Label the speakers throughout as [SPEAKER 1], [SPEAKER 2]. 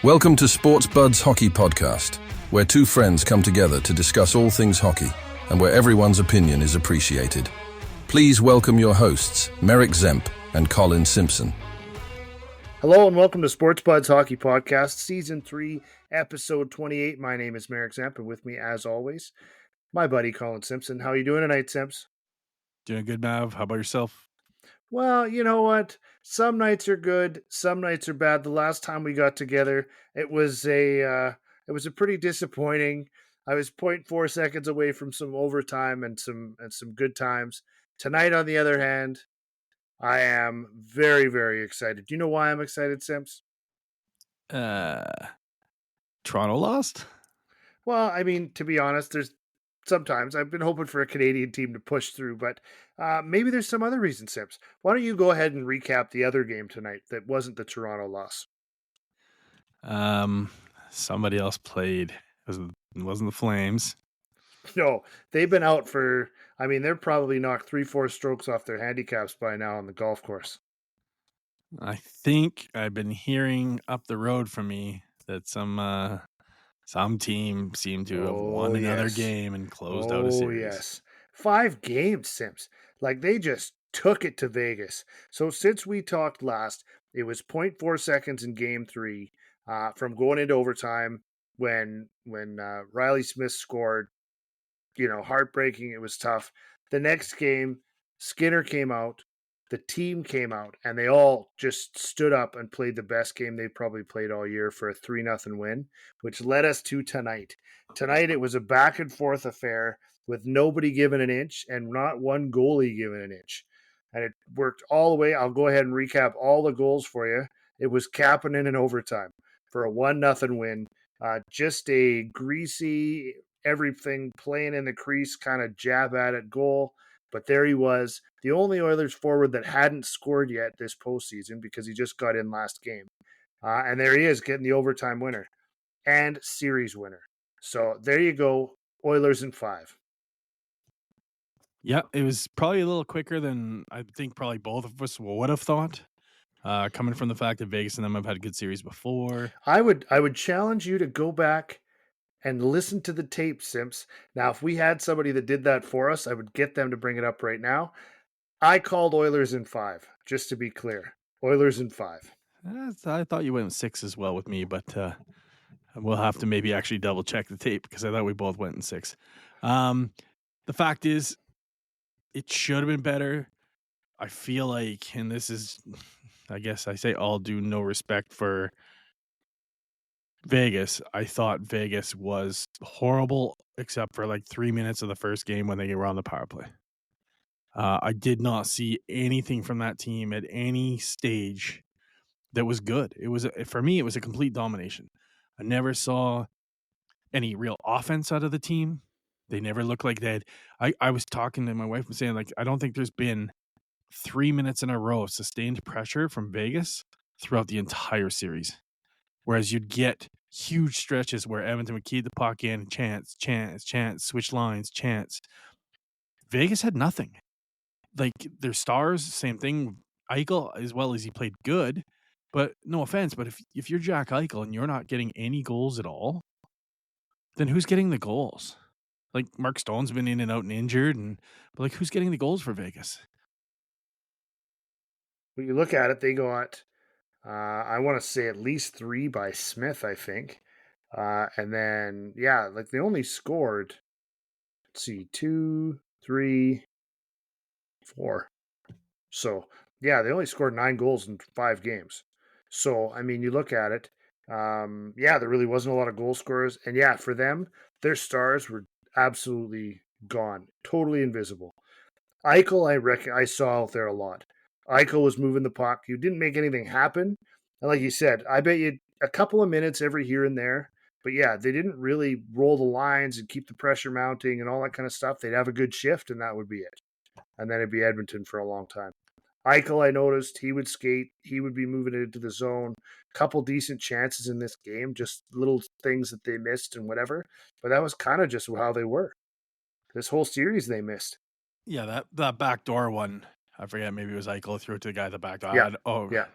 [SPEAKER 1] Welcome to Sports Buds Hockey Podcast, where two friends come together to discuss all things hockey and where everyone's opinion is appreciated. Please welcome your hosts, Merrick and Colin Simpson.
[SPEAKER 2] Hello and welcome to Sports Buds Hockey Podcast, Season 3, Episode 28. My name is Merrick and with me, as always, my buddy Colin Simpson. How are you doing tonight, Simps?
[SPEAKER 3] Doing good, Mav. How about yourself?
[SPEAKER 2] Well, you know what? Some nights are good, some nights are bad. The last time we got together, it was a pretty disappointing. I was 0.4 seconds away from some overtime and some good times. Tonight, on the other hand, I am very, very excited. Do you know why I'm excited, Simps?
[SPEAKER 3] Toronto lost?
[SPEAKER 2] Well, I mean, to be honest, sometimes I've been hoping for a Canadian team to push through, but maybe there's some other reason, Sips. Why don't you go ahead and recap the other game tonight that wasn't the Toronto loss?
[SPEAKER 3] Somebody else played. It wasn't the Flames.
[SPEAKER 2] No, they've been out they're probably knocked 3-4 strokes off their handicaps by now on the golf course.
[SPEAKER 3] I think I've been hearing up the road from me that some team seemed to have won another game and closed out a series.
[SPEAKER 2] Oh, yes. 5 games, Sims. Like, they just took it to Vegas. So since we talked last, it was 0.4 seconds in Game 3 from going into overtime when Riley Smith scored. You know, heartbreaking. It was tough. The next game, Skinner came out. The team came out, and they all just stood up and played the best game they've probably played all year for a 3-0 win, which led us to tonight. Tonight, it was a back-and-forth affair with nobody giving an inch and not one goalie giving an inch. And it worked all the way. I'll go ahead and recap all the goals for you. It was capping in overtime for a 1-0 win. Just a greasy, everything playing in the crease, kind of jab at it goal. But there he was, the only Oilers forward that hadn't scored yet this postseason because he just got in last game. And there he is, getting the overtime winner and series winner. So there you go, Oilers in 5.
[SPEAKER 3] Yeah, it was probably a little quicker than I think probably both of us would have thought, coming from the fact that Vegas and them have had a good series before.
[SPEAKER 2] I would challenge you to go back and listen to the tape, Simps. Now, if we had somebody that did that for us, I would get them to bring it up right now. I called Oilers in 5, just to be clear. Oilers in 5.
[SPEAKER 3] I thought you went 6 as well with me, but we'll have to maybe actually double check the tape because I thought we both went in 6. The fact is, it should have been better. I feel like, and this is, I guess I say all due no respect for Vegas. I thought Vegas was horrible except for like 3 minutes of the first game when they were on the power play. I did not see anything from that team at any stage that was good. For me, it was a complete domination. I never saw any real offense out of the team. They never looked like they had. I was talking to my wife and saying, like, I don't think there's been 3 minutes in a row of sustained pressure from Vegas throughout the entire series. Whereas you'd get huge stretches where Edmonton would keep the puck in, chance, switch lines, chance. Vegas had nothing. Like, their stars, same thing. Eichel, as well as he played good, but no offense, but if you're Jack Eichel and you're not getting any goals at all, then who's getting the goals? Like, Mark Stone's been in and out and injured, but like, who's getting the goals for Vegas?
[SPEAKER 2] When you look at it, they got, I want to say at least 3 by Smith, I think. And then, yeah, like they only scored, 2, 3, 4. So, yeah, they only scored 9 goals in 5 games. So, I mean, you look at it, there really wasn't a lot of goal scorers. And yeah, for them, their stars were absolutely gone, totally invisible. Eichel, I saw out there a lot. Eichel was moving the puck. You didn't make anything happen. And like you said, I bet you a couple of minutes every here and there. But yeah, they didn't really roll the lines and keep the pressure mounting and all that kind of stuff. They'd have a good shift, and that would be it. And then it'd be Edmonton for a long time. Eichel, I noticed, he would skate. He would be moving it into the zone. Couple decent chances in this game, just little things that they missed and whatever. But that was kind of just how they were. This whole series they missed.
[SPEAKER 3] Yeah, that backdoor one, I forget, maybe it was Eichel threw it to the guy at the back door.
[SPEAKER 2] Yeah.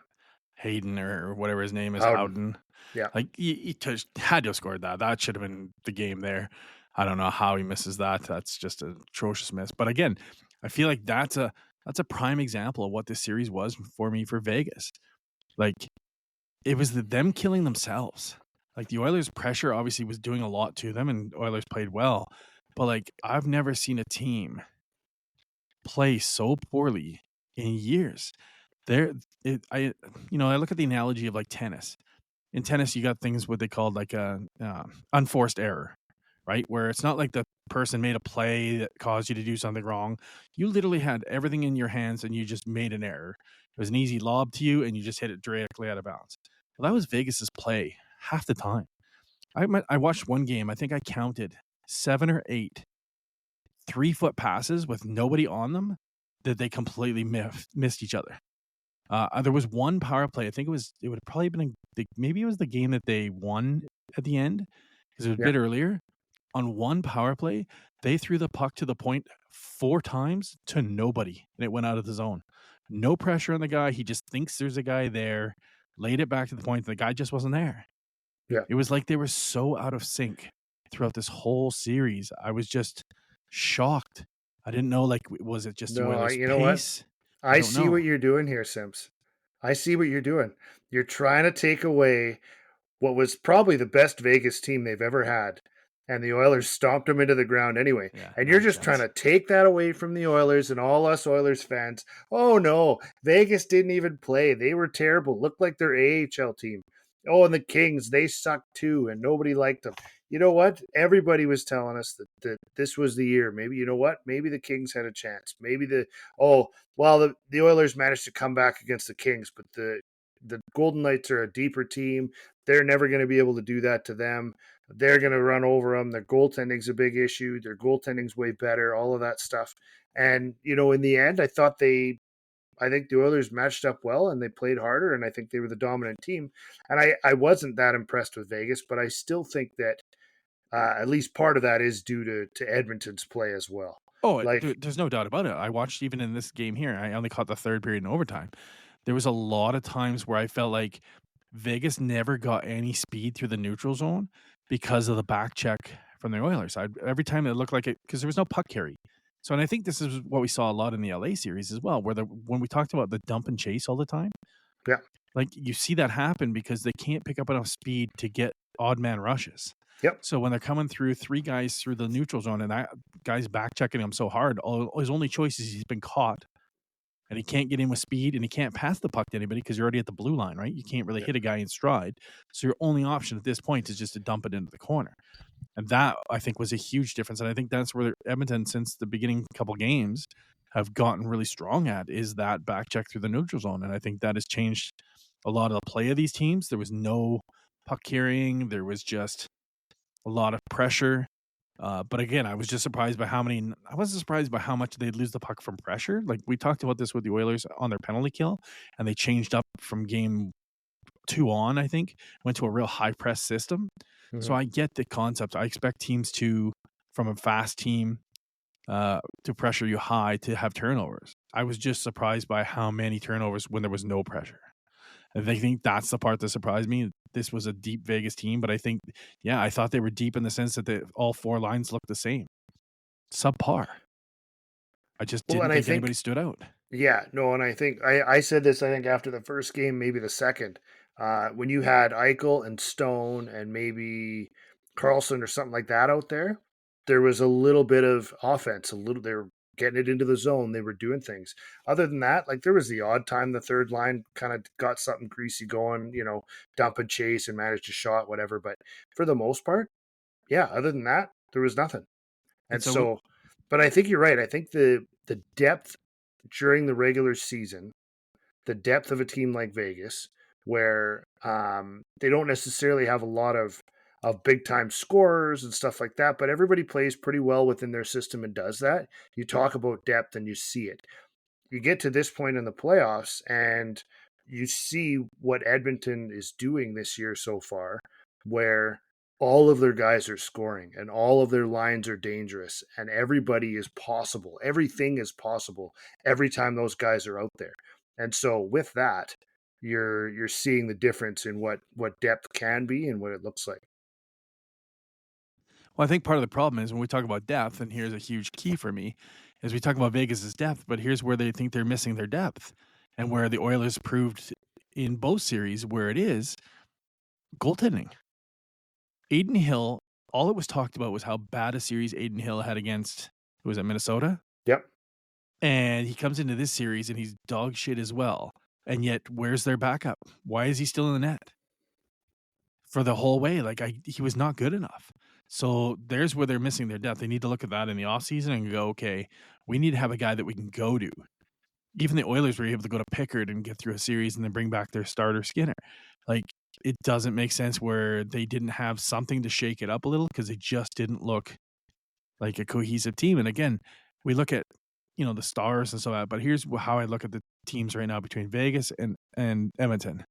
[SPEAKER 3] Hayden or whatever his name is,
[SPEAKER 2] Howden.
[SPEAKER 3] Howden.
[SPEAKER 2] Yeah.
[SPEAKER 3] Like he had to have scored that. That should have been the game there. I don't know how he misses that. That's just an atrocious miss. But again, I feel like that's a prime example of what this series was for me for Vegas. Like it was them killing themselves. Like the Oilers' pressure obviously was doing a lot to them, and Oilers played well. But like I've never seen a team play so poorly in years. I look at the analogy of like tennis. In tennis, you got things what they call like a unforced error, right? Where it's not like the person made a play that caused you to do something wrong. You literally had everything in your hands and you just made an error. It was an easy lob to you and you just hit it directly out of bounds. Well, that was Vegas's play half the time. I watched one game. I think I counted 7 or 8 3-foot passes with nobody on them that they completely missed each other. There was one power play. I think it would have probably been maybe it was the game that they won at the end because it was a bit earlier. On one power play, they threw the puck to the point 4 times to nobody, and it went out of the zone. No pressure on the guy. He just thinks there's a guy there. Laid it back to the point. The guy just wasn't there.
[SPEAKER 2] Yeah.
[SPEAKER 3] It was like they were so out of sync throughout this whole series. I was just shocked. I didn't know, like, was it just the Oilers'
[SPEAKER 2] you know what?
[SPEAKER 3] pace?
[SPEAKER 2] I see what you're doing here, Sims. I see what you're doing. You're trying to take away what was probably the best Vegas team they've ever had, and the Oilers stomped them into the ground anyway.
[SPEAKER 3] Yeah,
[SPEAKER 2] and you're just trying to take that away from the Oilers and all us Oilers fans. Oh no, Vegas didn't even play. They were terrible. Looked like their AHL team. Oh, and the Kings, they sucked too, and nobody liked them. You know what? Everybody was telling us that this was the year. Maybe, you know what? Maybe the Kings had a chance. Maybe the Oilers managed to come back against the Kings, but the Golden Knights are a deeper team. They're never going to be able to do that to them. They're going to run over them. Their goaltending's a big issue. Their goaltending's way better, all of that stuff. And, in the end, I think the Oilers matched up well and they played harder, and I think they were the dominant team. And I wasn't that impressed with Vegas, but I still think that at least part of that is due to Edmonton's play as well.
[SPEAKER 3] Oh, there's no doubt about it. I watched even in this game here. I only caught the third period in overtime. There was a lot of times where I felt like Vegas never got any speed through the neutral zone because of the back check from the Oilers. Every time it looked like it, because there was no puck carry. So, and I think this is what we saw a lot in the LA series as well, where when we talked about the dump and chase all the time.
[SPEAKER 2] Yeah.
[SPEAKER 3] Like you see that happen because they can't pick up enough speed to get odd man rushes.
[SPEAKER 2] Yep.
[SPEAKER 3] So when they're coming through 3 guys through the neutral zone and that guy's back checking him so hard, his only choice is he's been caught. And he can't get in with speed, and he can't pass the puck to anybody because you're already at the blue line, right? You can't really hit a guy in stride. So your only option at this point is just to dump it into the corner. And that, I think, was a huge difference. And I think that's where Edmonton, since the beginning couple games, have gotten really strong at, is that back check through the neutral zone. And I think that has changed a lot of the play of these teams. There was no puck carrying. There was just a lot of pressure. But again, I was just surprised by I wasn't surprised by how much they'd lose the puck from pressure. Like we talked about this with the Oilers on their penalty kill, and they changed up from game 2 on, I think, went to a real high press system. Mm-hmm. So I get the concept. I expect teams from a fast team, to pressure you high to have turnovers. I was just surprised by how many turnovers when there was no pressure. I think that's the part that surprised me. This was a deep Vegas team, but I think, I thought they were deep in the sense that all 4 lines looked the same. Subpar. I just didn't think anybody stood out.
[SPEAKER 2] Yeah, no, and I think I said this, I think, after the first game, maybe the second. When you had Eichel and Stone and maybe Carlson or something like that out there was a little bit of offense. They were getting it into the zone. They were doing things. Other than that, like there was the odd time the third line kind of got something greasy going, dump and chase and managed a shot, whatever. But for the most part, other than that, there was nothing. And so but I think you're right. I think the depth during the regular season, the depth of a team like Vegas, where they don't necessarily have a lot of big time scorers and stuff like that, but everybody plays pretty well within their system and does that. You talk about depth and you see it. You get to this point in the playoffs and you see what Edmonton is doing this year so far, where all of their guys are scoring and all of their lines are dangerous and everybody is possible. Everything is possible every time those guys are out there. And so with that, you're seeing the difference in what depth can be and what it looks like.
[SPEAKER 3] Well, I think part of the problem is when we talk about depth, and here's a huge key for me, is we talk about Vegas's depth, but here's where they think they're missing their depth, and where the Oilers proved in both series where it is goaltending. Aiden Hill, all it was talked about was how bad a series Aiden Hill had against, who was it, Minnesota?
[SPEAKER 2] Yep.
[SPEAKER 3] And he comes into this series and he's dog shit as well. And yet, where's their backup? Why is he still in the net for the whole way? Like, he was not good enough. So there's where they're missing their depth. They need to look at that in the offseason and go, okay, we need to have a guy that we can go to. Even the Oilers were able to go to Pickard and get through a series and then bring back their starter Skinner. Like, it doesn't make sense where they didn't have something to shake it up a little because they just didn't look like a cohesive team. And again, we look at, the stars and so on, but here's how I look at the teams right now between Vegas and Edmonton.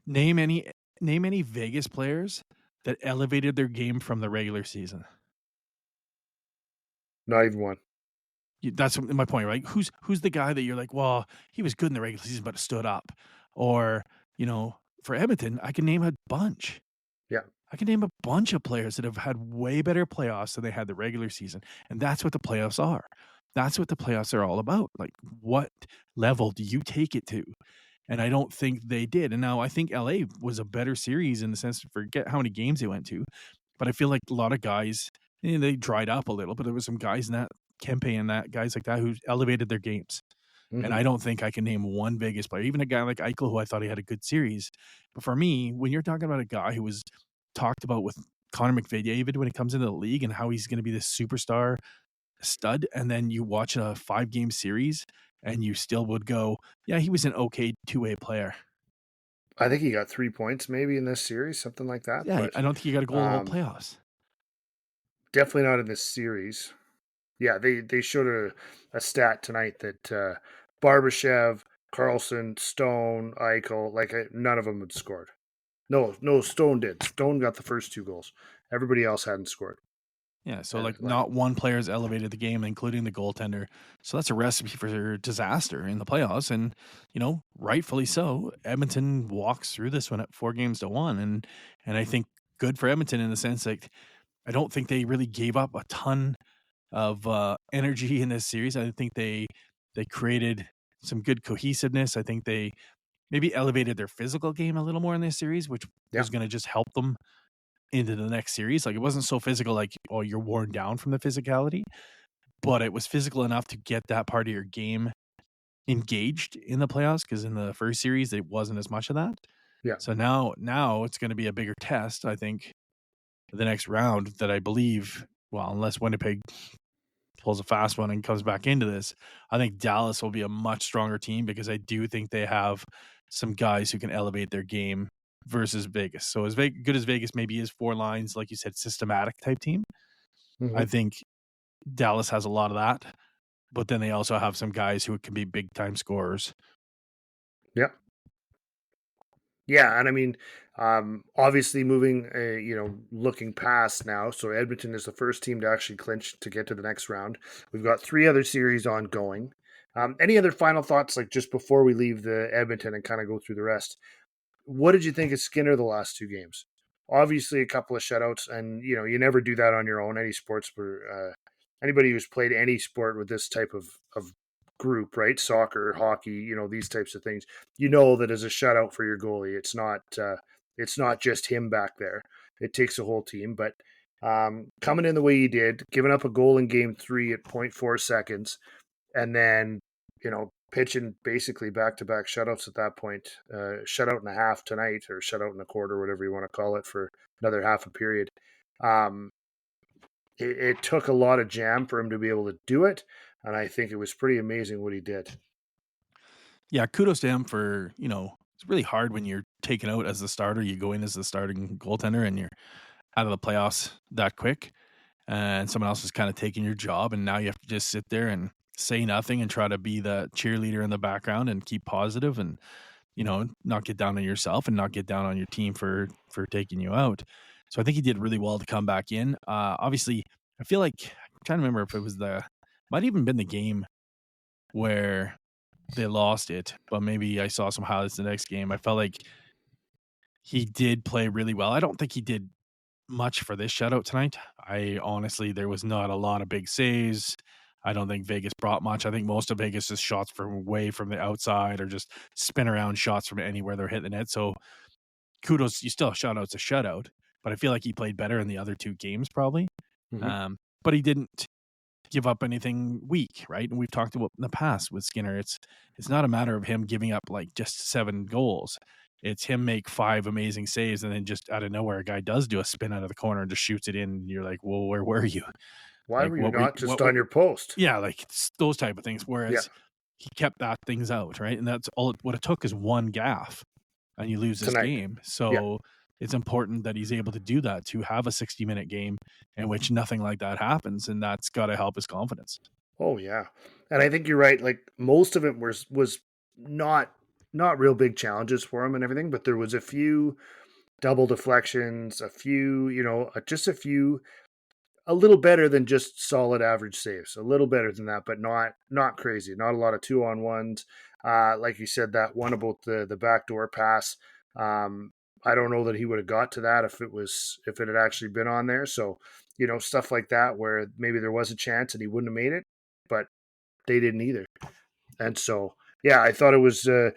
[SPEAKER 3] Name any Vegas players that elevated their game from the regular season.
[SPEAKER 2] Not even one.
[SPEAKER 3] That's my point, right? Who's the guy that you're like, well, he was good in the regular season, but stood up? Or, for Edmonton, I can name a bunch.
[SPEAKER 2] Yeah.
[SPEAKER 3] I can name a bunch of players that have had way better playoffs than they had the regular season. And that's what the playoffs are. That's what the playoffs are all about. Like, what level do you take it to? And I don't think they did. And now I think LA was a better series in the sense, forget how many games they went to. But I feel like a lot of guys, they dried up a little, but there was some guys in that Kempe and that guys like that who elevated their games.
[SPEAKER 2] Mm-hmm.
[SPEAKER 3] And I don't think I can name one Vegas player, even a guy like Eichel, who I thought he had a good series. But for me, when you're talking about a guy who was talked about with Connor McDavid when he comes into the league and how he's going to be this superstar stud, and then you watch a 5-game series and you still would go, yeah, he was an okay two-way player.
[SPEAKER 2] I think he got 3 points maybe in this series, something like that.
[SPEAKER 3] Yeah,
[SPEAKER 2] but
[SPEAKER 3] I don't think he got a goal in the whole playoffs.
[SPEAKER 2] Definitely not in this series. Yeah, they showed a stat tonight that Barbashev, Carlson, Stone, Eichel, none of them had scored. No, Stone did. Stone got the first 2 goals. Everybody else hadn't scored.
[SPEAKER 3] Yeah, so not one player's elevated the game, including the goaltender. So that's a recipe for disaster in the playoffs, and rightfully so. Edmonton walks through this one at 4-1, and I think good for Edmonton in the sense that I don't think they really gave up a ton of energy in this series. I think they created some good cohesiveness. I think they maybe elevated their physical game a little more in this series, which was going to just help them into the next series. Like, it wasn't so physical, like, oh, you're worn down from the physicality, but it was physical enough to get that part of your game engaged in the playoffs, because in the first series, it wasn't as much of that.
[SPEAKER 2] Yeah.
[SPEAKER 3] So now it's going to be a bigger test, I think, the next round that I believe, well, unless Winnipeg pulls a fast one and comes back into this, I think Dallas will be a much stronger team, because I do think they have some guys who can elevate their game versus Vegas. So as good as Vegas maybe is 4 lines, like you said, systematic type team, I think Dallas has a lot of that, but then they also have some guys who can be big time scorers.
[SPEAKER 2] Yeah. Yeah, and I mean, obviously moving, looking past now. So Edmonton is the first team to actually clinch to get to the next round. We've got 3 other series ongoing. Any other final thoughts, like just before we leave the Edmonton and kind of go through the rest? What did you think of Skinner the last 2 games? Obviously, a couple of shutouts, and you never do that on your own. Any sports where anybody who's played any sport with this type of group, right? Soccer, hockey, these types of things. That as a shutout for your goalie, it's not just him back there. It takes a whole team. But coming in the way he did, giving up a goal in game 3 at 0.4 seconds, and then pitching basically back-to-back shutouts at that point, shutout and a half tonight, or shutout and a quarter, whatever you want to call it, for another half a period. It took a lot of jam for him to be able to do it, and I think it was pretty amazing what he did.
[SPEAKER 3] Yeah, kudos to him for, it's really hard when you're taken out as the starter. You go in as the starting goaltender and you're out of the playoffs that quick, and someone else is kind of taking your job, and now you have to just sit there and say nothing and try to be the cheerleader in the background and keep positive and, not get down on yourself and not get down on your team for taking you out. So I think he did really well to come back in. Obviously, I feel like, I'm trying to remember if it was might even been the game where they lost it, but maybe I saw some highlights the next game. I felt like he did play really well. I don't think he did much for this shutout tonight. I honestly, there was not a lot of big saves. I don't think Vegas brought much. I think most of Vegas' shots from away from the outside or just spin around shots from anywhere they're hitting the net. So kudos, you still shutout's a shutout, but I feel like he played better in the other two games probably. But he didn't give up anything weak, right? And we've talked about in the past with Skinner. It's not a matter of him giving up like just 7 goals. It's him make 5 amazing saves, and then just out of nowhere, a guy does do a spin out of the corner and just shoots it in. And you're like, well, where were you?
[SPEAKER 2] Why
[SPEAKER 3] Like,
[SPEAKER 2] were you not just on your post?
[SPEAKER 3] Yeah, like those type of things. Whereas he kept that things out, right? And that's all. What it took is one gaff, and you lose this game. So it's important that he's able to do that, to have a 60-minute game in which nothing like that happens, and that's got to help his confidence.
[SPEAKER 2] Oh yeah, and I think you're right. Like most of it was not real big challenges for him and everything, but there was a few double deflections, a few, just a few, a little better than just solid average saves, a little better than that, but not crazy. Not a lot of 2-on-1s. Like you said, that one about the backdoor pass. I don't know that he would have got to that if it had actually been on there. So, stuff like that where maybe there was a chance and he wouldn't have made it, but they didn't either. And so, yeah, I thought it was a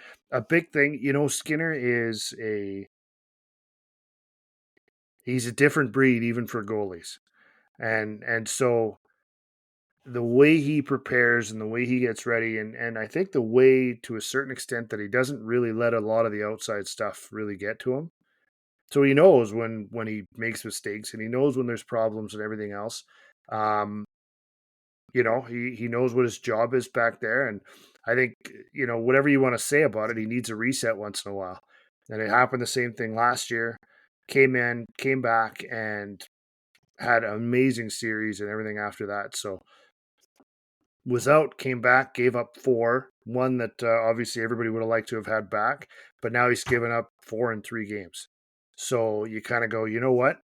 [SPEAKER 2] big thing. Skinner is he's a different breed even for goalies. And so the way he prepares and the way he gets ready, and I think the way to a certain extent that he doesn't really let a lot of the outside stuff really get to him. So he knows when he makes mistakes, and he knows when there's problems and everything else. He knows what his job is back there. And I think, whatever you want to say about it, he needs a reset once in a while. And it happened the same thing last year. Came in, came back, and had an amazing series and everything after that. So was out, came back, gave up 4, one that obviously everybody would have liked to have had back, but now he's given up 4 in 3 games. So you kind of go, you know what?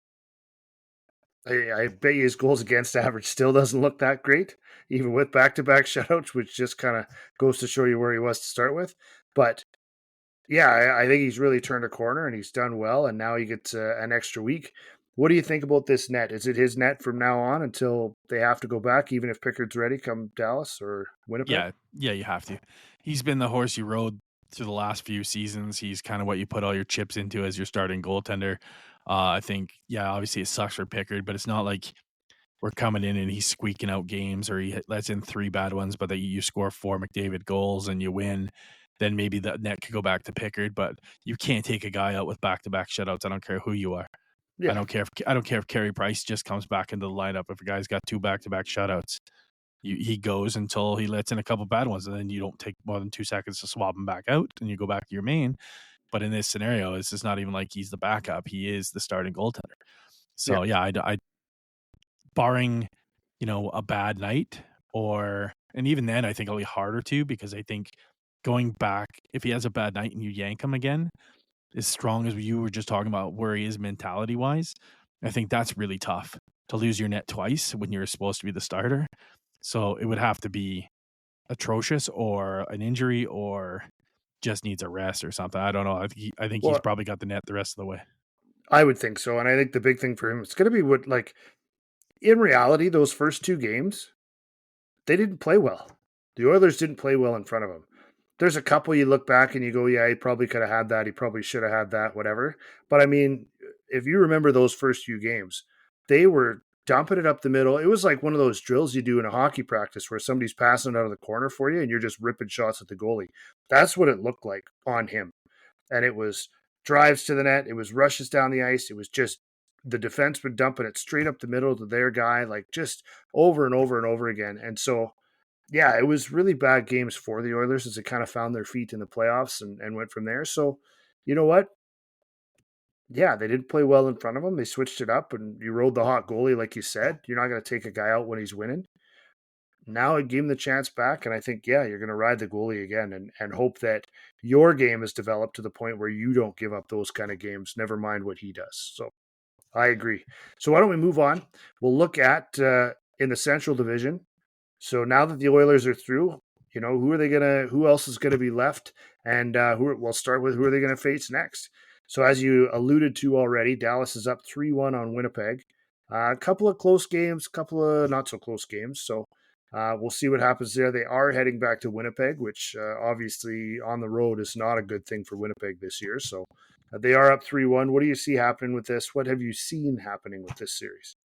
[SPEAKER 2] I bet you his goals against average still doesn't look that great, even with back-to-back shutouts, which just kind of goes to show you where he was to start with. But yeah, I think he's really turned a corner and he's done well, and now he gets an extra week. What do you think about this net? Is it his net from now on until they have to go back, even if Pickard's ready come Dallas or Winnipeg?
[SPEAKER 3] Yeah, you have to. He's been the horse you rode through the last few seasons. He's kind of what you put all your chips into as your starting goaltender. I think, obviously it sucks for Pickard, but it's not like we're coming in and he's squeaking out games or he lets in 3 bad ones, but that you score 4 McDavid goals and you win. Then maybe the net could go back to Pickard, but you can't take a guy out with back-to-back shutouts. I don't care who you are. Yeah. I don't care if Carey Price just comes back into the lineup. If a guy's got 2 back-to-back shutouts, he goes until he lets in a couple bad ones, and then you don't take more than 2 seconds to swap him back out, and you go back to your main. But in this scenario, it's just not even like he's the backup; he is the starting goaltender. So I barring a bad night, and even then, I think it'll be harder to, because I think going back, if he has a bad night and you yank him again, as strong as you were just talking about where he is mentality wise, I think that's really tough to lose your net twice when you're supposed to be the starter. So it would have to be atrocious or an injury or just needs a rest or something. I don't know. I think he's probably got the net the rest of the way.
[SPEAKER 2] I would think so. And I think the big thing for him, it's going to be in reality, those first 2 games, they didn't play well. The Oilers didn't play well in front of him. There's a couple you look back and you go, yeah, he probably could have had that. He probably should have had that, whatever. But I mean, if you remember those first few games, they were dumping it up the middle. It was like one of those drills you do in a hockey practice where somebody's passing it out of the corner for you and you're just ripping shots at the goalie. That's what it looked like on him. And it was drives to the net. It was rushes down the ice. It was just the defenseman dumping it straight up the middle to their guy, like just over and over and over again. And so, yeah, it was really bad games for the Oilers as they kind of found their feet in the playoffs and went from there. So, you know what? Yeah, they didn't play well in front of them. They switched it up, and you rode the hot goalie, like you said. You're not going to take a guy out when he's winning. Now it gave him the chance back, and I think, you're going to ride the goalie again and hope that your game is developed to the point where you don't give up those kind of games, never mind what he does. So I agree. So why don't we move on? We'll look at in the Central Division. So now that the Oilers are through, who else is gonna be left, and we'll start with who are they gonna face next. So as you alluded to already, Dallas is up 3-1 on Winnipeg. A couple of close games, couple of not so close games. So we'll see what happens there. They are heading back to Winnipeg, which obviously on the road is not a good thing for Winnipeg this year. So they are up 3-1. What do you see happening with this? What have you seen happening with this series?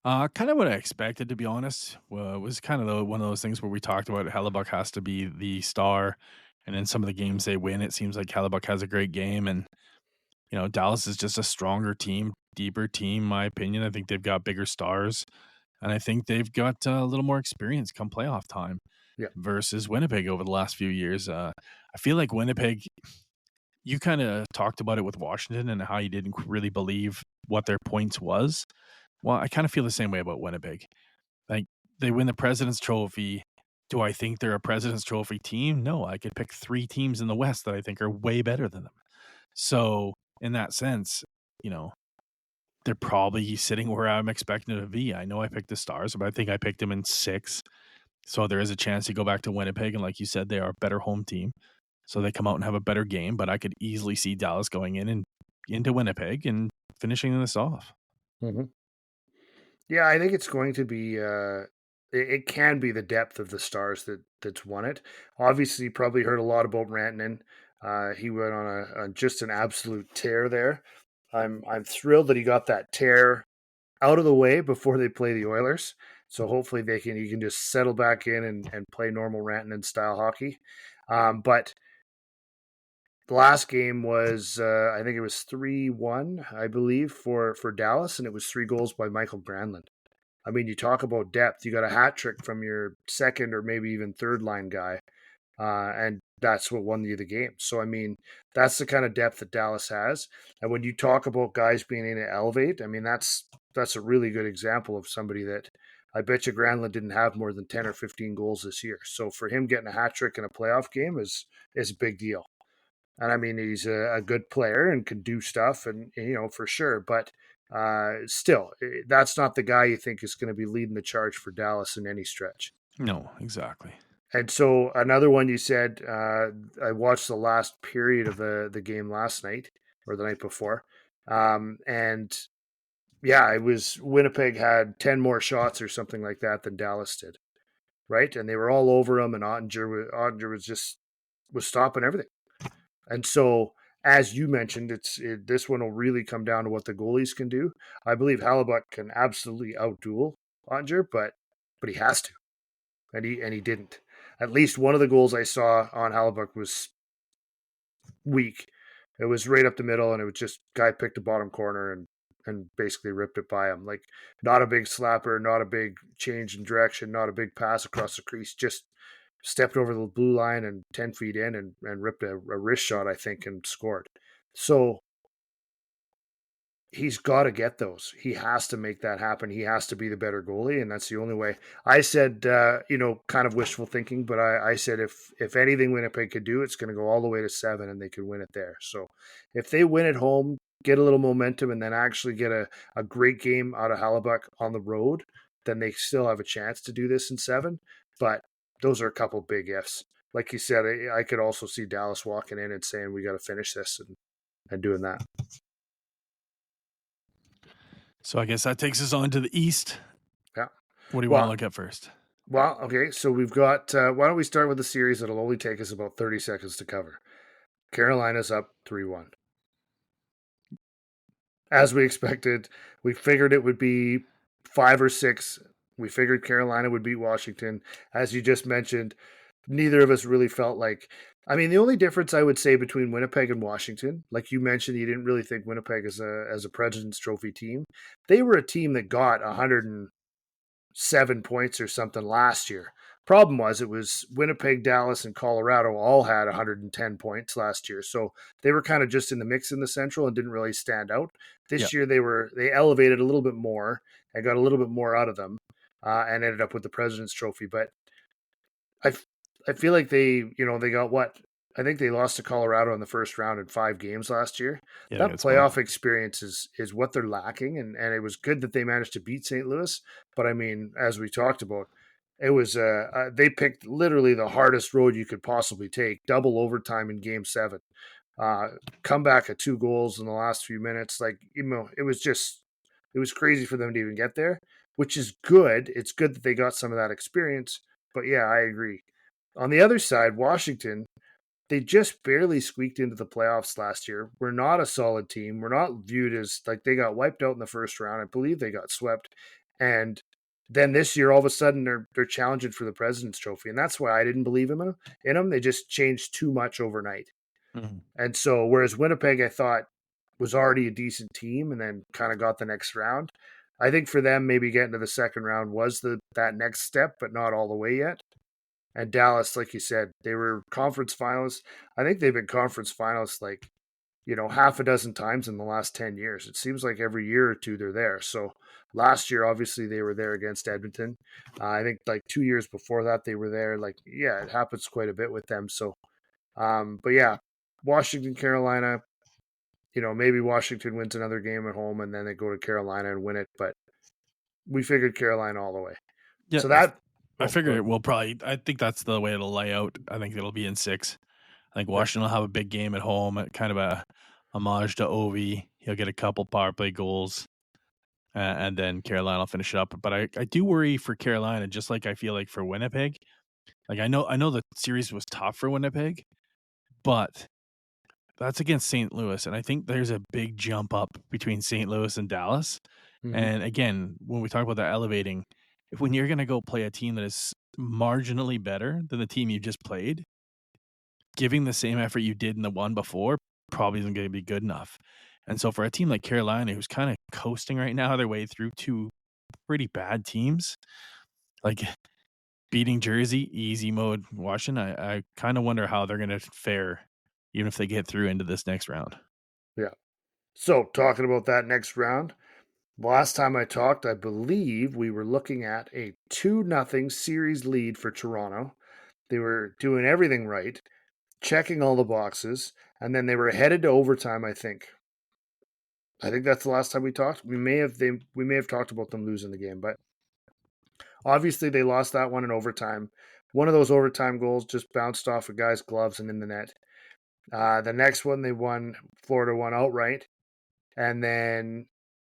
[SPEAKER 3] Kind of what I expected, to be honest. It was kind of one of those things where we talked about Hellebuck has to be the star, and in some of the games they win, it seems like Hellebuck has a great game, and Dallas is just a stronger team, deeper team, in my opinion. I think they've got bigger stars, and I think they've got a little more experience come playoff time
[SPEAKER 2] Yeah.
[SPEAKER 3] versus Winnipeg over the last few years. I feel like Winnipeg, you kind of talked about it with Washington and how you didn't really believe what their points was. Well, I kind of feel the same way about Winnipeg. Like, they win the President's Trophy. Do I think they're a President's Trophy team? No, I could pick 3 teams in the West that I think are way better than them. So, in that sense, they're probably sitting where I'm expecting them to be. I know I picked the Stars, but I think I picked them in 6. So there is a chance you go back to Winnipeg, and like you said, they are a better home team. So they come out and have a better game, but I could easily see Dallas going in and into Winnipeg and finishing this off.
[SPEAKER 2] Mm-hmm. Yeah, I think it's going to be. It can be the depth of the Stars that's won it. Obviously, you probably heard a lot about Rantanen. He went on just an absolute tear there. I'm thrilled that he got that tear out of the way before they play the Oilers. So hopefully he can just settle back in and play normal Rantanen style hockey. But the last game was I think it was 3-1, I believe, for Dallas, and it was 3 goals by Michael Granlund. I mean, you talk about depth. You got a hat trick from your second or maybe even third line guy, and that's what won you the game. So, I mean, that's the kind of depth that Dallas has. And when you talk about guys being able to elevate, I mean, that's a really good example of somebody that I bet you Granlund didn't have more than 10 or 15 goals this year. So for him getting a hat trick in a playoff game is a big deal. And I mean, he's a good player and can do stuff, and for sure. But still, that's not the guy you think is going to be leading the charge for Dallas in any stretch.
[SPEAKER 3] No, exactly.
[SPEAKER 2] And so another one you said, I watched the last period of the game last night or the night before, and yeah, it was Winnipeg had 10 more shots or something like that than Dallas did, right? And they were all over him, and Ottinger was stopping everything. And so, as you mentioned, this one will really come down to what the goalies can do. I believe Hellebuck can absolutely outduel Ottinger, but he has to, and he didn't. At least one of the goals I saw on Hellebuck was weak. It was right up the middle, and it was just guy picked the bottom corner and basically ripped it by him. Like, not a big slapper, not a big change in direction, not a big pass across the crease, just stepped over the blue line and 10 feet in and ripped a wrist shot, I think, and scored. So he's got to get those. He has to make that happen. He has to be the better goalie, and that's the only way. I said, kind of wishful thinking, but I said if anything Winnipeg could do, it's going to go all the way to 7, and they could win it there. So if they win at home, get a little momentum, and then actually get a great game out of Hellebuck on the road, then they still have a chance to do this in 7. But those are a couple big ifs. Like you said, I could also see Dallas walking in and saying, we got to finish this and doing that.
[SPEAKER 3] So I guess that takes us on to the East.
[SPEAKER 2] Yeah.
[SPEAKER 3] What do you want to look at first?
[SPEAKER 2] Well, okay. So we've got, why don't we start with the series that'll only take us about 30 seconds to cover. Carolina's up 3-1. As we expected, we figured it would be 5 or 6. We figured Carolina would beat Washington. As you just mentioned, neither of us really felt like, I mean, the only difference I would say between Winnipeg and Washington, like you mentioned, you didn't really think Winnipeg as a President's Trophy team. They were a team that got 107 points or something last year. Problem was, it was Winnipeg, Dallas, and Colorado all had 110 points last year. So they were kind of just in the mix in the Central and didn't really stand out. This year they elevated a little bit more and got a little bit more out of them and ended up with the President's Trophy. But I feel like they got what? I think they lost to Colorado in the first round in 5 games last year.
[SPEAKER 3] Yeah,
[SPEAKER 2] that playoff experience is what they're lacking, and it was good that they managed to beat St. Louis. But I mean, as we talked about, it was they picked literally the hardest road you could possibly take, double overtime in game 7. Come back at 2 goals in the last few minutes. Like, it was crazy for them to even get there, which is good. It's good that they got some of that experience. But yeah, I agree. On the other side, Washington, they just barely squeaked into the playoffs last year. We're not a solid team. We're not viewed as, like, they got wiped out in the first round. I believe they got swept. And then this year, all of a sudden, they're challenging for the President's Trophy. And that's why I didn't believe in them. They just changed too much overnight.
[SPEAKER 3] Mm-hmm.
[SPEAKER 2] And so, whereas Winnipeg, I thought, was already a decent team and then kind of got the next round, I think for them, maybe getting to the second round was that next step, but not all the way yet. And Dallas, like you said, they were conference finalists. I think they've been conference finalists like, half a dozen times in the last 10 years. It seems like every year or two they're there. So last year, obviously, they were there against Edmonton. I think like 2 years before that, they were there. Like, yeah, it happens quite a bit with them. So, but yeah, Washington, Carolina, maybe Washington wins another game at home and then they go to Carolina and win it. But we figured Carolina all the way.
[SPEAKER 3] Yeah,
[SPEAKER 2] So that.
[SPEAKER 3] I figure it will probably. I think that's the way it'll lay out. I think it'll be in 6. I think Washington will have a big game at home, kind of a homage to Ovi. He'll get a couple power play goals, and then Carolina will finish it up. But I do worry for Carolina, just like I feel like for Winnipeg. Like I know the series was tough for Winnipeg, but that's against St. Louis, and I think there's a big jump up between St. Louis and Dallas.
[SPEAKER 2] Mhm.
[SPEAKER 3] And again, when we talk about that elevating, when you're going to go play a team that is marginally better than the team you just played, giving the same effort you did in the one before probably isn't going to be good enough. And so for a team like Carolina, who's kind of coasting right now their way through 2 pretty bad teams, like beating Jersey, easy mode, Washington, I kind of wonder how they're going to fare, even if they get through into this next round.
[SPEAKER 2] Yeah. So talking about that next round, last time I talked, I believe we were looking at a 2-0 series lead for Toronto. They were doing everything right, checking all the boxes, and then they were headed to overtime, I think. I think that's the last time we talked. We may have talked about them losing the game, but obviously they lost that one in overtime. One of those overtime goals just bounced off a guy's gloves and in the net. The next one they won, Florida won outright. And then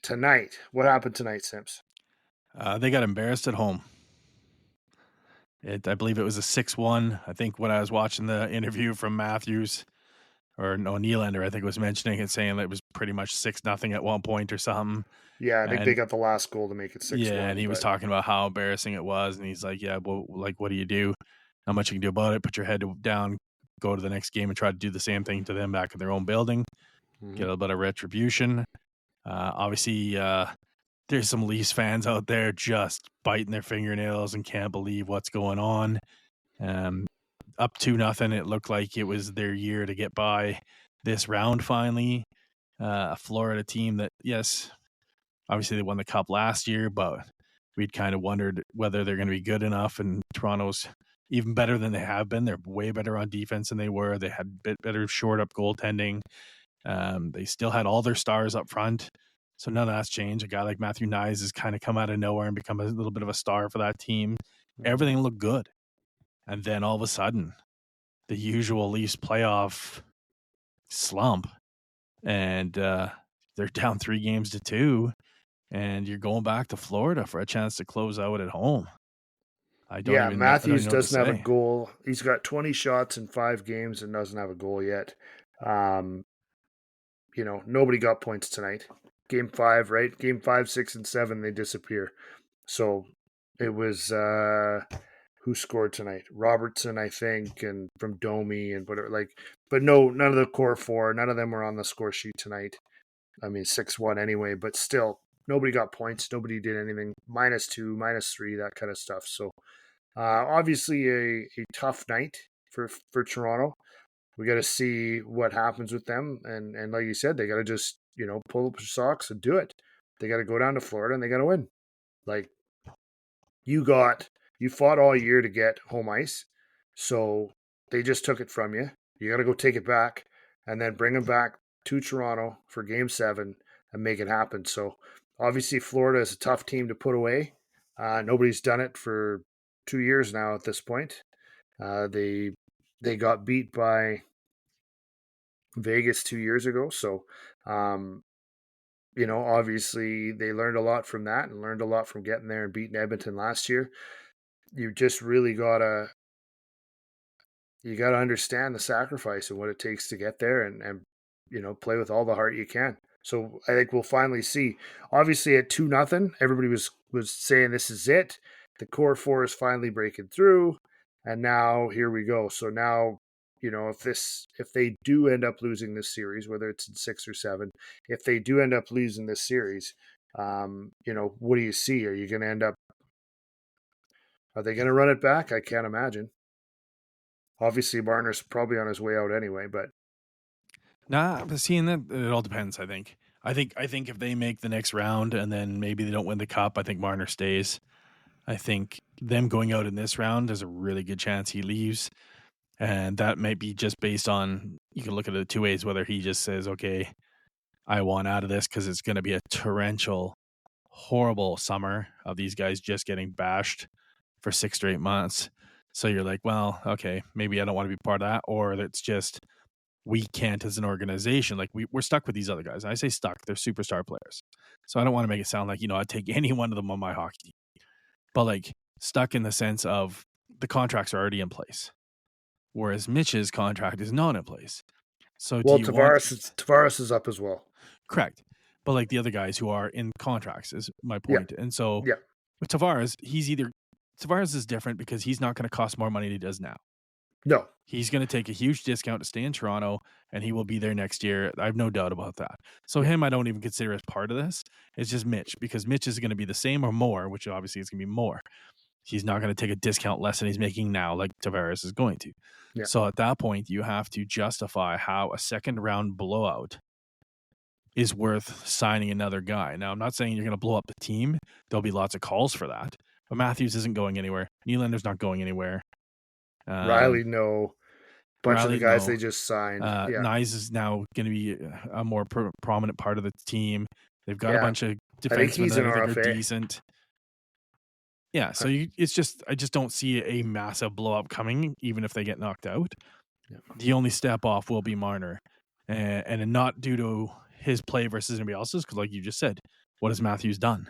[SPEAKER 2] tonight, what happened tonight, Sims?
[SPEAKER 3] They got embarrassed at home. I believe it was a 6-1. I think when I was watching the interview from Matthews, or no, Nylander, I think was mentioning it, saying that it was pretty much 6-0 at one point or something.
[SPEAKER 2] Yeah, I think they got the last goal to make it 6-1.
[SPEAKER 3] Yeah, and he was talking about how embarrassing it was, and he's like, "Yeah, well, like, what do you do? Not much you can do about it. Put your head down, go to the next game, and try to do the same thing to them back in their own building.
[SPEAKER 2] Mhm.
[SPEAKER 3] Get a little bit of retribution." Obviously, there's some Leafs fans out there just biting their fingernails and can't believe what's going on. Up 2-0, it looked like it was their year to get by this round finally. A Florida team that, yes, obviously they won the cup last year, but we'd kind of wondered whether they're going to be good enough. And Toronto's even better than they have been. They're way better on defense than they were. They had a bit better short up goaltending. They still had all their stars up front. So none of that's changed. A guy like Matthew Nyes has kind of come out of nowhere and become a little bit of a star for that team. Everything looked good. And then all of a sudden, the usual Leafs playoff slump. And they're down 3-2, and you're going back to Florida for a chance to close out at home.
[SPEAKER 2] Matthews doesn't have a goal. He's got 20 shots in 5 games and doesn't have a goal yet. Nobody got points tonight. Game 5, right? Game 5, 6, and 7, they disappear. So it was who scored tonight? Robertson, I think, and from Domi and whatever. But no, none of the core 4, none of them were on the score sheet tonight. I mean, 6-1 anyway, but still, nobody got points. Nobody did anything. -2, -3, that kind of stuff. So obviously a tough night for Toronto. We got to see what happens with them. And like you said, they got to just, pull up your socks and do it. They got to go down to Florida and they got to win. Like, you fought all year to get home ice. So they just took it from you. You got to go take it back and then bring them back to Toronto for game 7 and make it happen. So obviously Florida is a tough team to put away. Nobody's done it for 2 years now at this point. They got beat by Vegas 2 years ago, so obviously they learned a lot from that and learned a lot from getting there and beating Edmonton last year. You just really gotta understand the sacrifice and what it takes to get there and play with all the heart you can. So I think we'll finally see. Obviously at 2-0, everybody was saying this is it. The core four is finally breaking through, and now here we go. So now, if they do end up losing this series, whether it's in 6 or 7, if they do end up losing this series, what do you see? Are you going to end up? Are they going to run it back? I can't imagine. Obviously, Marner's probably on his way out anyway, but
[SPEAKER 3] Nah, but seeing that, it all depends. I think if they make the next round and then maybe they don't win the cup, I think Marner stays. I think them going out in this round, there's a really good chance he leaves. And that might be just based on, you can look at it two ways, whether he just says, okay, I want out of this because it's going to be a torrential, horrible summer of these guys just getting bashed for 6 straight months. So you're like, well, okay, maybe I don't want to be part of that. Or it's just, we can't as an organization. Like we're stuck with these other guys. And I say stuck, they're superstar players. So I don't want to make it sound like, I'd take any one of them on my hockey team. But like stuck in the sense of the contracts are already in place. Whereas Mitch's contract is not in place. So
[SPEAKER 2] Tavares is up as well.
[SPEAKER 3] Correct. But like the other guys who are in contracts is my point.
[SPEAKER 2] Yeah.
[SPEAKER 3] And so with Tavares, Tavares is different because he's not going to cost more money than he does now.
[SPEAKER 2] No.
[SPEAKER 3] He's going to take a huge discount to stay in Toronto, and he will be there next year. I have no doubt about that. So him, I don't even consider as part of this. It's just Mitch, because Mitch is going to be the same or more, which obviously is going to be more. He's not going to take a discount less than he's making now, like Tavares is going to. Yeah. So at that point, you have to justify how a second round blowout is worth signing another guy. Now, I'm not saying you're going to blow up the team. There'll be lots of calls for that. But Matthews isn't going anywhere. Nylander's not going anywhere.
[SPEAKER 2] Riley, no. Bunch of the guys they just signed.
[SPEAKER 3] Nyes is now going to be a more prominent part of the team. They've got a bunch of defensemen that I think are decent. Yeah, so I just don't see a massive blow up coming, even if they get knocked out. Yeah. The only step off will be Marner, and not due to his play versus anybody else's, because like you just said, what has Matthews done?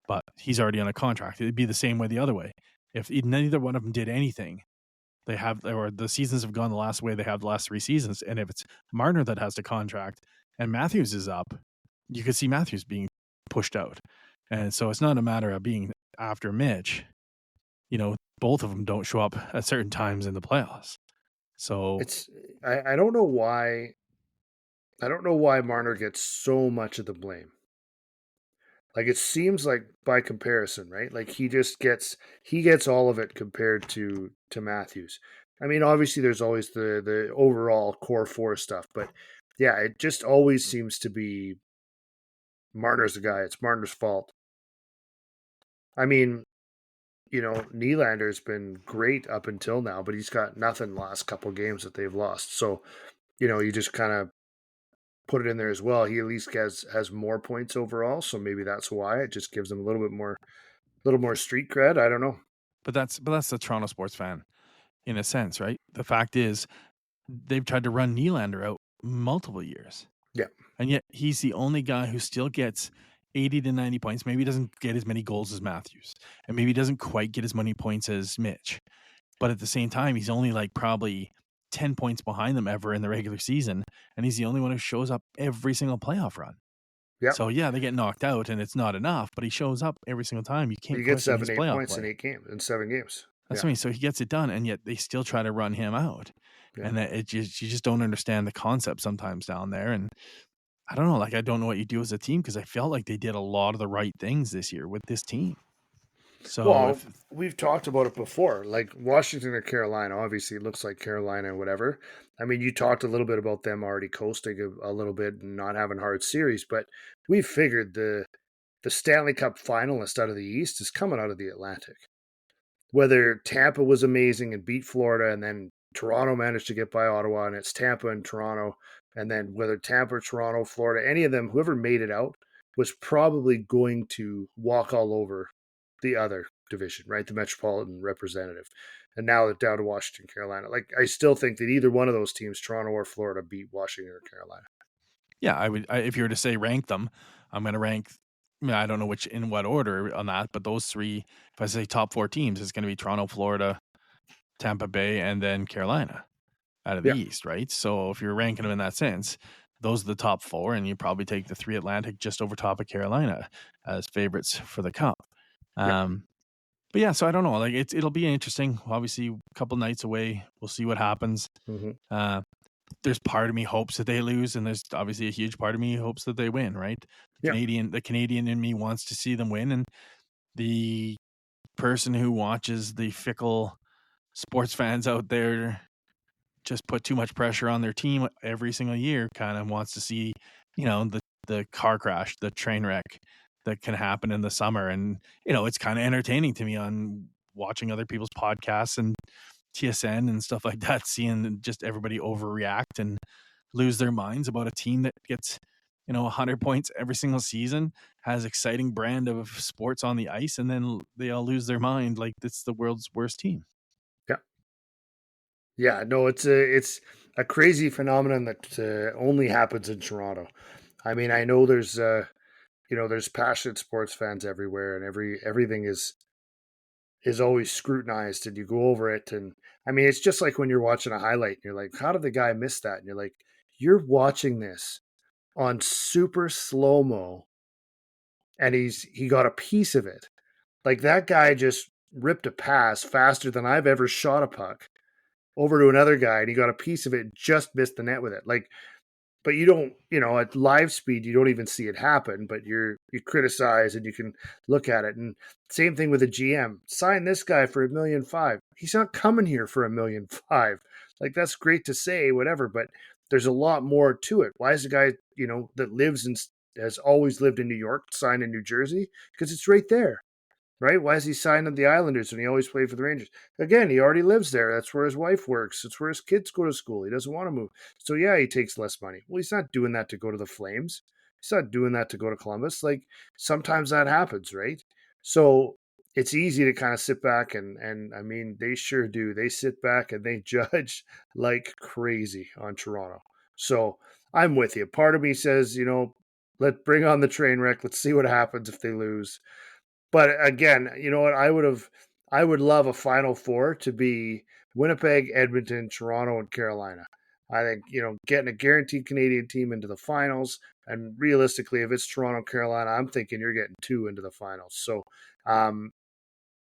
[SPEAKER 3] But he's already on a contract. It'd be the same way the other way. If neither one of them did anything, the seasons have gone the last way they have the last 3 seasons. And if it's Marner that has the contract and Matthews is up, you could see Matthews being pushed out. And so it's not a matter of being after Mitch. Both of them don't show up at certain times in the playoffs. So
[SPEAKER 2] I don't know why. I don't know why Marner gets so much of the blame. Like it seems like by comparison, right? Like he gets all of it compared to Matthews. I mean, obviously there's always the overall core 4 stuff, but yeah, it just always seems to be Marner's the guy. It's Marner's fault. I mean, Nylander's been great up until now, but he's got nothing the last couple games that they've lost. So, you just kind of put it in there as well. He at least has more points overall, so maybe that's why it just gives him a little more street cred. I don't know.
[SPEAKER 3] But that's the Toronto sports fan, in a sense, right? The fact is, they've tried to run Nylander out multiple years.
[SPEAKER 2] Yeah,
[SPEAKER 3] and yet he's the only guy who still gets 80 to 90 points. Maybe he doesn't get as many goals as Matthews, and maybe he doesn't quite get as many points as Mitch. But at the same time, he's only like probably 10 points behind them ever in the regular season, and he's the only one who shows up every single playoff run. Yeah. So yeah, they get knocked out, and it's not enough, but he shows up every single time. You can't.
[SPEAKER 2] You get 7-8 points in 7 games.
[SPEAKER 3] That's what I mean. So he gets it done, and yet they still try to run him out, and that you just don't understand the concept sometimes down there. And I don't know, like I don't know what you do as a team, because I felt like they did a lot of the right things this year with this team. So
[SPEAKER 2] we've talked about it before, like Washington or Carolina. Obviously, it looks like Carolina and whatever. I mean, you talked a little bit about them already coasting a little bit and not having hard series, but we figured the Stanley Cup finalist out of the East is coming out of the Atlantic. Whether Tampa was amazing and beat Florida, and then Toronto managed to get by Ottawa, and it's Tampa and Toronto, and then whether Tampa, Toronto, Florida, any of them, whoever made it out was probably going to walk all over the other division, right? The Metropolitan representative. And now they're down to Washington, Carolina. Like, I still think that either one of those teams, Toronto or Florida, beat Washington or Carolina.
[SPEAKER 3] Yeah, if you were to say rank them, I'm going to rank. I don't know in what order on that, but those three, if I say top 4 teams, it's going to be Toronto, Florida, Tampa Bay, and then Carolina out of the East, right? So if you're ranking them in that sense, those are the top 4, and you probably take the 3 Atlantic just over top of Carolina as favorites for the Cup. But yeah, so I don't know. Like it'll be interesting. Obviously, a couple nights away. We'll see what happens.
[SPEAKER 2] Mm-hmm.
[SPEAKER 3] There's part of me hopes that they lose, and there's obviously a huge part of me hopes that they win. Right? The Canadian in me wants to see them win, and the person who watches the fickle sports fans out there just put too much pressure on their team every single year kind of wants to see, the car crash, the train wreck that can happen in the summer. And, it's kind of entertaining to me on watching other people's podcasts and TSN and stuff like that, seeing just everybody overreact and lose their minds about a team that gets, 100 points every single season, has exciting brand of sports on the ice, and then they all lose their mind like it's the world's worst team.
[SPEAKER 2] Yeah, no, it's a crazy phenomenon that only happens in Toronto. I mean, I know there's there's passionate sports fans everywhere, and everything is always scrutinized, and you go over it, and I mean, it's just like when you're watching a highlight, and you're like, how did the guy miss that? And you're like, you're watching this on super slow mo, and he got a piece of it. Like that guy just ripped a pass faster than I've ever shot a puck over to another guy, and he got a piece of it, just missed the net with it. Like, but you don't, at live speed, you don't even see it happen, but you criticize and you can look at it. And same thing with a GM. Sign this guy for $1.5 million. He's not coming here for $1.5 million. Like, that's great to say, whatever, but there's a lot more to it. Why is a guy, that lives and has always lived in New York sign in New Jersey? Because it's right there. Right? Why is he signed on the Islanders when he always played for the Rangers? Again, he already lives there. That's where his wife works. It's where his kids go to school. He doesn't want to move. So yeah, he takes less money. Well, he's not doing that to go to the Flames. He's not doing that to go to Columbus. Like, sometimes that happens, right? So it's easy to kind of sit back and I mean, they sure do. They sit back and they judge like crazy on Toronto. So I'm with you. Part of me says, let's bring on the train wreck. Let's see what happens if they lose. But again, you know what? I would love a Final Four to be Winnipeg, Edmonton, Toronto, and Carolina. I think, getting a guaranteed Canadian team into the finals, and realistically, if it's Toronto, Carolina, I'm thinking you're getting 2 into the finals. So,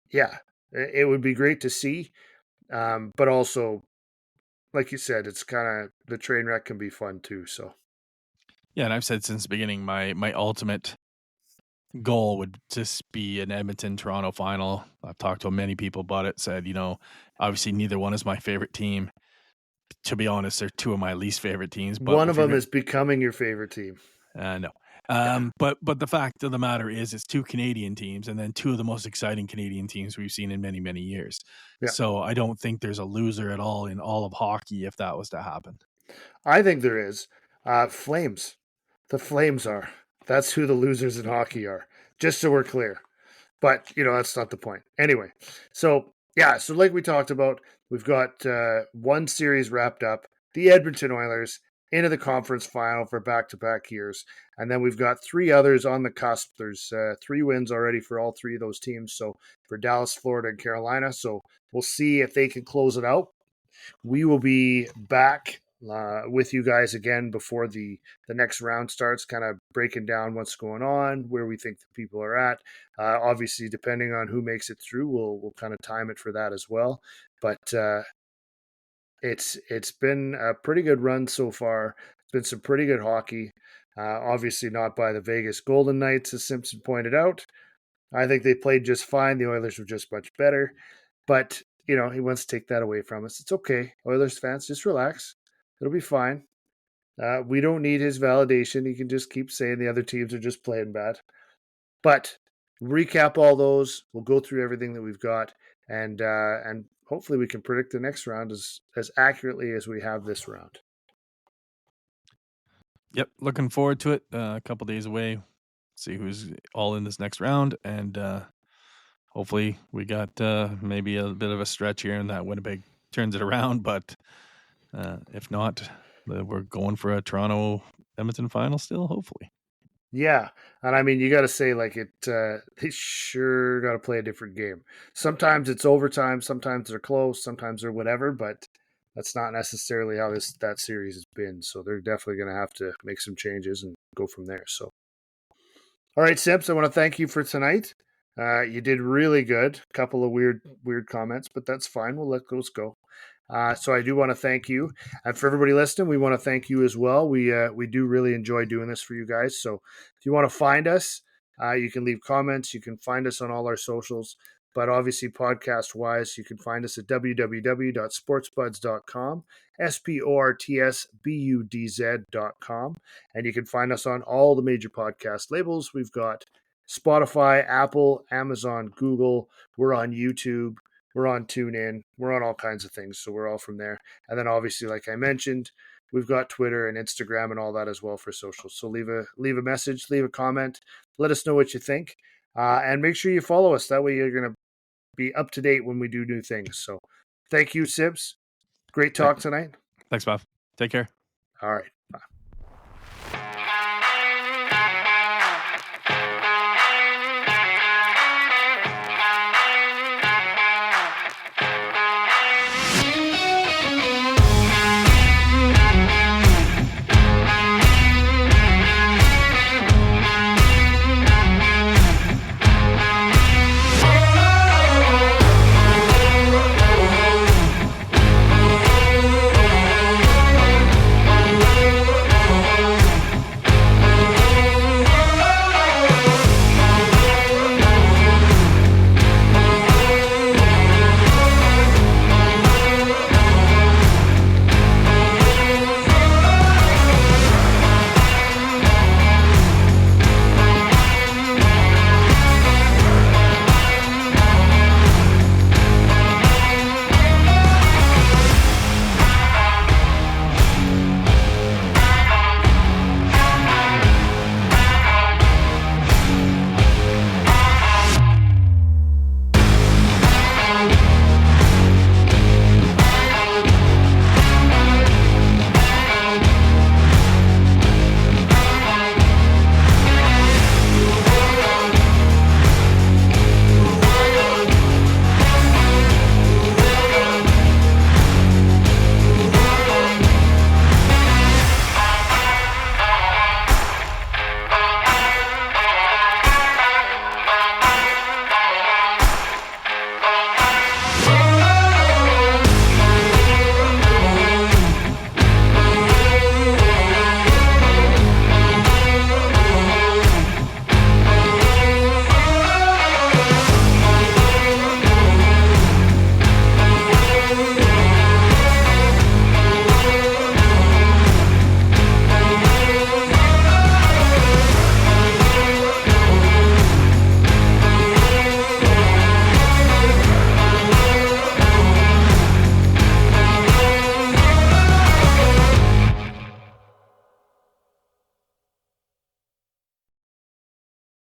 [SPEAKER 2] yeah, it would be great to see. But also, like you said, it's kind of, the train wreck can be fun too. So,
[SPEAKER 3] yeah, and I've said since the beginning, my ultimate goal would just be an Edmonton Toronto final. I've talked to many people about it, said, obviously neither one is my favorite team. To be honest, they're 2 of my least favorite teams. But
[SPEAKER 2] one of them is becoming your favorite team.
[SPEAKER 3] No. But the fact of the matter is it's 2 Canadian teams, and then 2 of the most exciting Canadian teams we've seen in many, many years. Yeah. So I don't think there's a loser at all in all of hockey if that was to happen.
[SPEAKER 2] I think there is. Flames. The Flames are. That's who the losers in hockey are, just so we're clear. But, that's not the point. Anyway, so like we talked about, we've got one series wrapped up, the Edmonton Oilers into the conference final for back-to-back years. And then we've got 3 others on the cusp. There's 3 wins already for all 3 of those teams. So for Dallas, Florida, and Carolina. So we'll see if they can close it out. We will be back with you guys again before the next round starts, kind of breaking down what's going on, where we think the people are at. Obviously, depending on who makes it through, we'll kind of time it for that as well. But it's been a pretty good run so far. It's been some pretty good hockey. Obviously not by the Vegas Golden Knights, as Simpson pointed out. I think they played just fine. The Oilers were just much better. But, he wants to take that away from us. It's okay. Oilers fans, just relax. It'll be fine. We don't need his validation. He can just keep saying the other teams are just playing bad. But recap all those. We'll go through everything that we've got, and hopefully we can predict the next round as accurately as we have this round.
[SPEAKER 3] Yep, looking forward to it. A couple days away. See who's all in this next round, and hopefully we got maybe a bit of a stretch here and that Winnipeg turns it around. But if not, we're going for a Toronto Edmonton final still, hopefully.
[SPEAKER 2] Yeah, and I mean, you got to say like it. They sure got to play a different game. Sometimes it's overtime, sometimes they're close, sometimes they're whatever. But that's not necessarily how that series has been. So they're definitely going to have to make some changes and go from there. So, all right, Sips, I want to thank you for tonight. You did really good. A couple of weird comments, but that's fine. We'll let those go. So I do want to thank you, and for everybody listening, we want to thank you as well. We do really enjoy doing this for you guys. So if you want to find us, you can leave comments. You can find us on all our socials, but obviously podcast wise, you can find us at www.sportsbuds.com, sportsbudz.com, and you can find us on all the major podcast labels. We've got Spotify, Apple, Amazon, Google. We're on YouTube. We're on TuneIn. We're on all kinds of things. So we're all from there. And then obviously, like I mentioned, we've got Twitter and Instagram and all that as well for social. So leave a message, leave a comment. Let us know what you think. And make sure you follow us. That way you're going to be up to date when we do new things. So thank you, Sibs. Great talk tonight.
[SPEAKER 3] Thanks, Bob. Take care.
[SPEAKER 2] All right.